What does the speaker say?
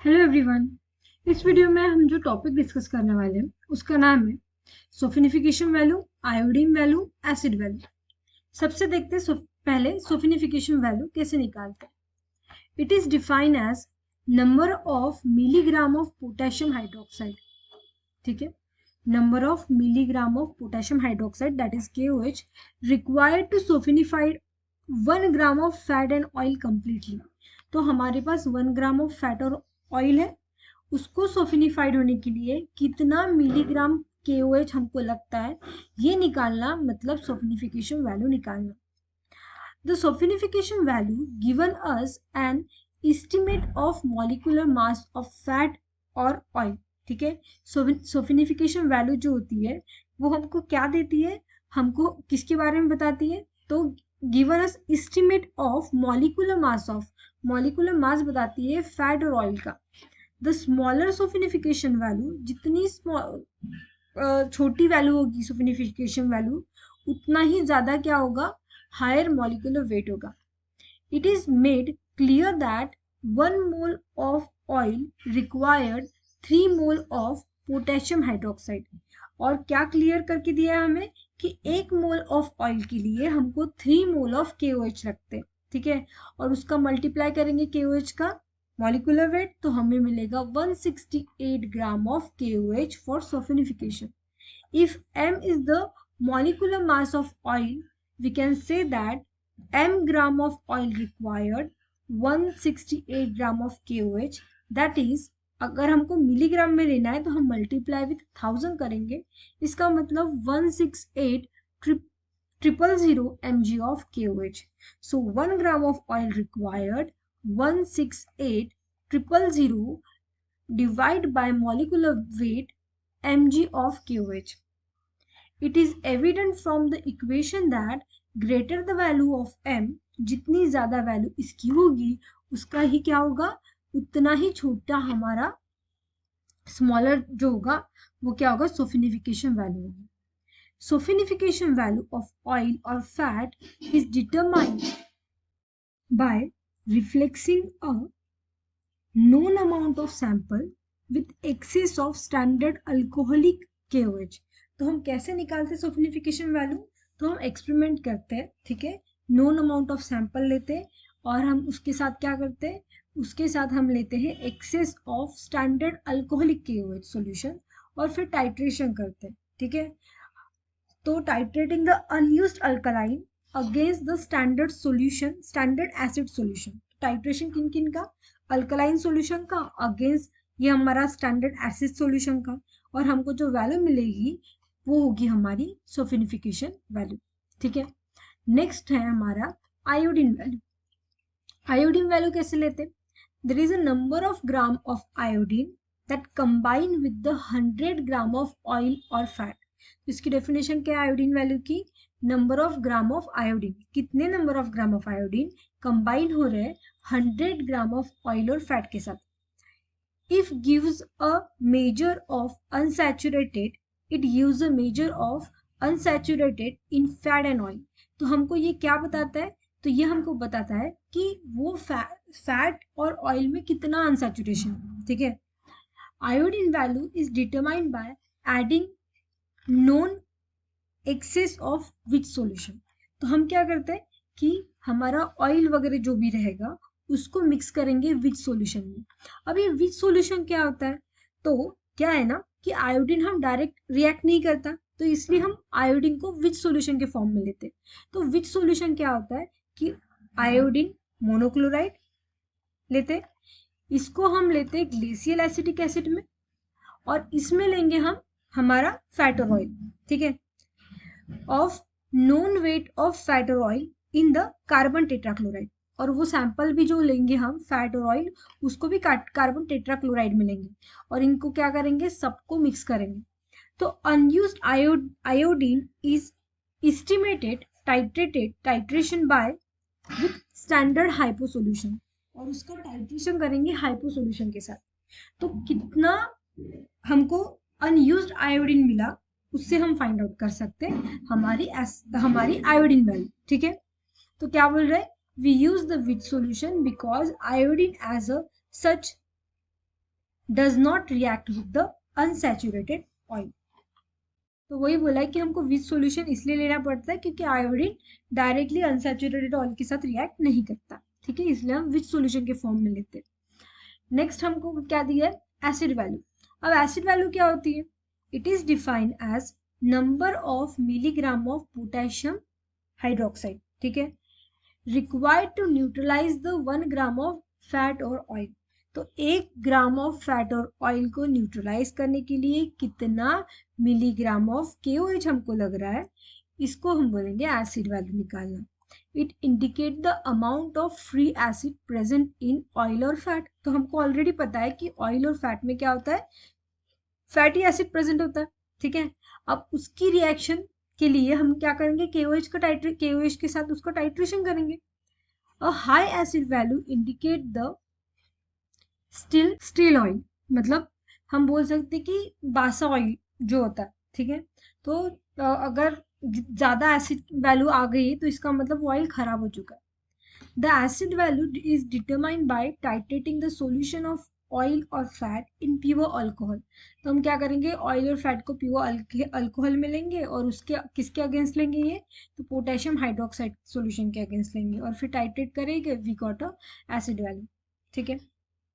Hello everyone. इस video में हम जो टॉपिक डिस्कस करने वाले हैं उसका नाम है saponification value, iodine value, acid value. सबसे देखते हैं पहले सोफिनिफिकेशन वैल्यू कैसे निकालते हैं। It is defined as number of milligram of potassium hydroxide. ठीक है, number of milligram of potassium hydroxide that is KOH required to saponified 1 gram of fat and oil completely. तो हमारे पास 1 ग्राम ऑफ फैट और oil है, उसको सोफिनिफाइड होने के लिए कितना मिलीग्राम KOH हमको लगता है ये निकालना, मतलब सोफिनिफिकेशन वैल्यू निकालना। The saponification value given us an estimate of molecular mass of fat और ऑयल। ठीक है, सोफिनिफिकेशन वैल्यू जो होती है वो हमको क्या देती है, हमको किसके बारे में बताती है, तो given us estimate of molecular मास बताती है फैट और ऑयल का। द स्मॉलर सोफिनिफिकेशन वैल्यू, जितनी छोटी वैल्यू होगी सोफिनिफिकेशन वैल्यू, उतना ही ज्यादा क्या होगा, हायर मॉलिक्यूलर वेट होगा। It is made clear that 1 mole of oil required 3 mole of potassium hydroxide. और क्या क्लियर करके दिया है हमें कि 1 मोल ऑफ ऑयल के लिए हमको 3 मोल ऑफ KOH लगते हैं। ठीक है, और उसका मल्टीप्लाई करेंगे KOH का मॉलिक्यूलर वेट, तो हमें मिलेगा 168 gram of KOH for saponification. If m is the molecular mass of oil, we can say that m gram of oil required 168 gram of KOH। that is, अगर हमको milligram में लेना है तो हम मल्टीप्लाई विथ 1000 करेंगे, इसका मतलब 168 000 mg of KOH. So 1 gram of oil required 168 000 divided by molecular weight mg of KOH. It is evident from the equation that greater the value of m, जितनी ज्यादा वैल्यू इसकी होगी उसका ही क्या होगा, उतना ही छोटा हमारा स्मॉलर जो होगा वो क्या होगा, सोफिनिफिकेशन वैल्यू होगी। सोफिनिफिकेशन वैल्यू ऑफ ऑयल और fat is determined by reflexing a known amount of sample with excess of standard alcoholic KOH। तो हम कैसे निकालते हैं सोफिनिफिकेशन वैल्यू, तो हम एक्सपेरिमेंट करते हैं। ठीक है, नोन अमाउंट ऑफ सैंपल लेते हैं और हम उसके साथ क्या करते हैं, उसके साथ हम लेते हैं excess of standard alcoholic KOH solution और फिर टाइट्रेशन करते हैं। ठीक है, तो titrating the unused alkaline against the standard solution, standard acid solution. Titration किन किन का, अल्कलाइन सॉल्यूशन का अगेंस्ट ये हमारा स्टैंडर्ड एसिड सॉल्यूशन का, और हमको जो वैल्यू मिलेगी वो होगी हमारी सोफिनिफिकेशन वैल्यू। ठीक है, नेक्स्ट है हमारा आयोडीन वैल्यू। आयोडीन वैल्यू कैसे लेते, there is a number of gram of iodine that combine with the 100 gram of oil और फैट। इसकी डेफिनेशन क्या है आयोडीन वैल्यू की, number of gram of iodine, कितने number of gram of iodine combine हो रहे हैं 100 ग्राम ऑफ ऑयल और फैट के साथ। If gives a measure of unsaturated, it gives a measure of unsaturated in fat and oil। तो हमको ये क्या बताता है, तो ये हमको बताता है कि वो फैट और ऑयल में कितना अनसैचुरेशन है। ठीक है, iodine value is determined by adding known excess of which solution. तो हम क्या करते हैं कि हमारा ऑयल वगैरह जो भी रहेगा उसको मिक्स करेंगे विच सॉल्यूशन में। अब ये विच सॉल्यूशन क्या होता है, तो क्या है ना कि आयोडीन हम डायरेक्ट रिएक्ट नहीं करता, तो इसलिए हम आयोडीन को विच सॉल्यूशन के फॉर्म में लेते हैं। तो विच सॉल्यूशन क्या होता है कि आयोडीन मोनोक्लोराइड लेते, इसको हम लेते ग्लेशियल एसिटिक एसिड में, और इसमें लेंगे हम हमारा फैट और ऑयल। ठीक है, of known weight of fat और oil in the carbon tetrachloride, और वो सैंपल भी जो लेंगे हम फैट और ऑयल उसको भी कार्बन टेट्राक्लोराइड में लेंगे, और इनको क्या करेंगे, सबको मिक्स करेंगे। तो unused iodine is estimated titrated titration by with standard hypo solution, और उसका टाइट्रेशन करेंगे हाइपो सॉल्यूशन के साथ। तो कितना हमको अनयूज्ड आयोडीन मिला उससे हम फाइंड आउट कर सकते हैं हमारी आयोडीन वैल्यू। ठीक है, तो क्या बोल रहे हैं, we use the Witch solution because iodine as a such does not react with the unsaturated oil. तो वही बोला है कि हमको विच सॉल्यूशन इसलिए लेना पड़ता है क्योंकि आयोडीन डायरेक्टली अनसैचुरेटेड ऑयल के साथ रिएक्ट नहीं करता, ठीक है, इसलिए हम विच सॉल्यूशन के फॉर्म में लेते हैं। नेक्स्ट हमको क्या दिया है, एसिड वैल्यू। अब एसिड वैल्यू क्या होती है, it is defined as number of milligram of potassium hydroxide, ठीक है, required to neutralize the 1 gram of fat और ऑयल। तो 1 ग्राम ऑफ फैट और ऑयल को न्यूट्रलाइज करने के लिए कितना मिलीग्राम ऑफ KOH हमको लग रहा है, इसको हम बोलेंगे एसिड वैल्यू निकालना। It indicate the amount of free acid present in oil और फैट। तो हमको ऑलरेडी पता है कि ऑयल और फैट में क्या होता है, फैटी एसिड प्रेजेंट होता है, ठीक है। अब उसकी रिएक्शन के लिए हम क्या करेंगे, KOH के साथ उसका टाइट्रेशन करेंगे। A high acid value indicate the still oil, मतलब हम बोल सकते कि बासा ऑयल जो होता है, ठीक है। तो अगर ज्यादा एसिड वैल्यू आ गई तो इसका मतलब ऑयल खराब हो चुका है। The acid value is determined by titrating the solution of oil और फैट इन प्योर अल्कोहल। तो हम क्या करेंगे, ऑयल और फैट को प्योर अल्कोहल में लेंगे और उसके किसके अगेंस्ट लेंगे, ये तो पोटेशियम हाइड्रोक्साइड सॉल्यूशन के अगेंस्ट लेंगे और फिर टाइट्रेट करेंगे, we got a acid value, ठीक है।